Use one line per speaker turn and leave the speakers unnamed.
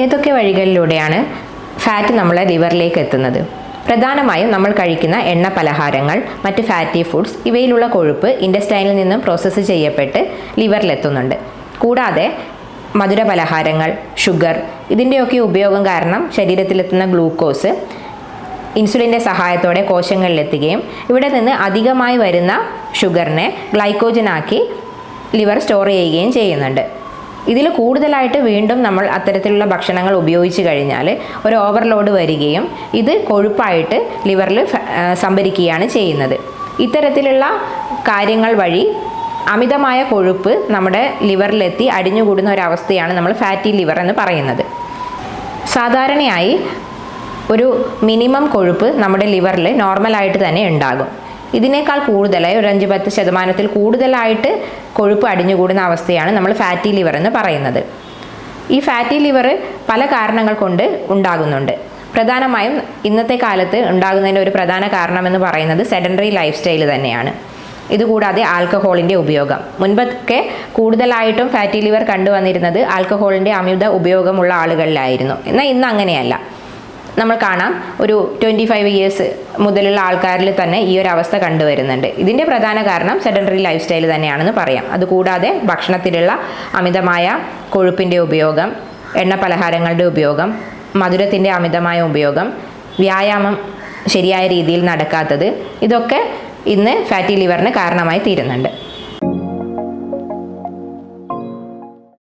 ഏതൊക്കെ വഴികളിലൂടെയാണ് ഫാറ്റ് നമ്മളെ ലിവറിലേക്ക് എത്തുന്നത്? പ്രധാനമായും നമ്മൾ കഴിക്കുന്ന എണ്ണ പലഹാരങ്ങൾ, മറ്റ് ഫാറ്റി ഫുഡ്സ് ഇവയിലുള്ള കൊഴുപ്പ് ഇൻറ്റസ്റ്റൈനിൽ നിന്നും പ്രോസസ്സ് ചെയ്യപ്പെട്ട് ലിവറിലെത്തുന്നുണ്ട്. കൂടാതെ മധുര പലഹാരങ്ങൾ, ഷുഗർ ഇതിൻ്റെയൊക്കെ ഉപയോഗം കാരണം ശരീരത്തിലെത്തുന്ന ഗ്ലൂക്കോസ് ഇൻസുലിൻ്റെ സഹായത്തോടെ കോശങ്ങളിലെത്തുകയും ഇവിടെ നിന്ന് അധികമായി വരുന്ന ഷുഗറിനെ ഗ്ലൈക്കോജനാക്കി ലിവർ സ്റ്റോർ ചെയ്യുകയും ചെയ്യുന്നുണ്ട്. ഇതിൽ കൂടുതലായിട്ട് വീണ്ടും നമ്മൾ അത്തരത്തിലുള്ള ഭക്ഷണങ്ങൾ ഉപയോഗിച്ച് കഴിഞ്ഞാൽ ഒരു ഓവർലോഡ് വരികയും ഇത് കൊഴുപ്പായിട്ട് ലിവറിൽ സംഭരിക്കുകയാണ് ചെയ്യുന്നത്. ഇത്തരത്തിലുള്ള കാര്യങ്ങൾ വഴി അമിതമായ കൊഴുപ്പ് നമ്മുടെ ലിവറിലെത്തി അടിഞ്ഞുകൂടുന്ന ഒരവസ്ഥയാണ് നമ്മൾ ഫാറ്റി ലിവർ എന്ന് പറയുന്നത്. സാധാരണയായി ഒരു മിനിമം കൊഴുപ്പ് നമ്മുടെ ലിവറിൽ നോർമലായിട്ട് തന്നെ ഉണ്ടാകും. ഇതിനേക്കാൾ കൂടുതലായി ഒരു 5-10% കൂടുതലായിട്ട് കൊഴുപ്പ് അടിഞ്ഞുകൂടുന്ന അവസ്ഥയാണ് നമ്മൾ ഫാറ്റി ലിവർ എന്ന് പറയുന്നത്. ഈ ഫാറ്റി ലിവർ പല കാരണങ്ങൾ കൊണ്ട് ഉണ്ടാകുന്നുണ്ട്. പ്രധാനമായും ഇന്നത്തെ കാലത്ത് ഉണ്ടാകുന്നതിൻ്റെ ഒരു പ്രധാന കാരണമെന്ന് പറയുന്നത് സെഡൻറ്ററി ലൈഫ് സ്റ്റൈൽ തന്നെയാണ്. ഇതുകൂടാതെ ആൽക്കഹോളിൻ്റെ ഉപയോഗം. മുൻപൊക്കെ കൂടുതലായിട്ടും ഫാറ്റി ലിവർ കണ്ടുവന്നിരുന്നത് ആൽക്കഹോളിൻ്റെ അമിത ഉപയോഗമുള്ള ആളുകളിലായിരുന്നു. എന്നാൽ ഇന്ന് അങ്ങനെയല്ല. നമ്മൾ കാണാം, ഒരു 25 ഇയേഴ്സ് മുതലുള്ള ആൾക്കാരിൽ തന്നെ ഈ ഒരു അവസ്ഥ കണ്ടുവരുന്നുണ്ട്. ഇതിൻ്റെ പ്രധാന കാരണം സെഡൻറ്ററി ലൈഫ് സ്റ്റൈൽ തന്നെയാണെന്ന് പറയാം. അതുകൂടാതെ ഭക്ഷണത്തിലുള്ള അമിതമായ കൊഴുപ്പിൻ്റെ ഉപയോഗം, എണ്ണ പലഹാരങ്ങളുടെ ഉപയോഗം, മധുരത്തിൻ്റെ അമിതമായ ഉപയോഗം, വ്യായാമം ശരിയായ രീതിയിൽ നടക്കാത്തത്, ഇതൊക്കെ ഇന്ന് ഫാറ്റി ലിവറിന് കാരണമായി തീരുന്നുണ്ട്.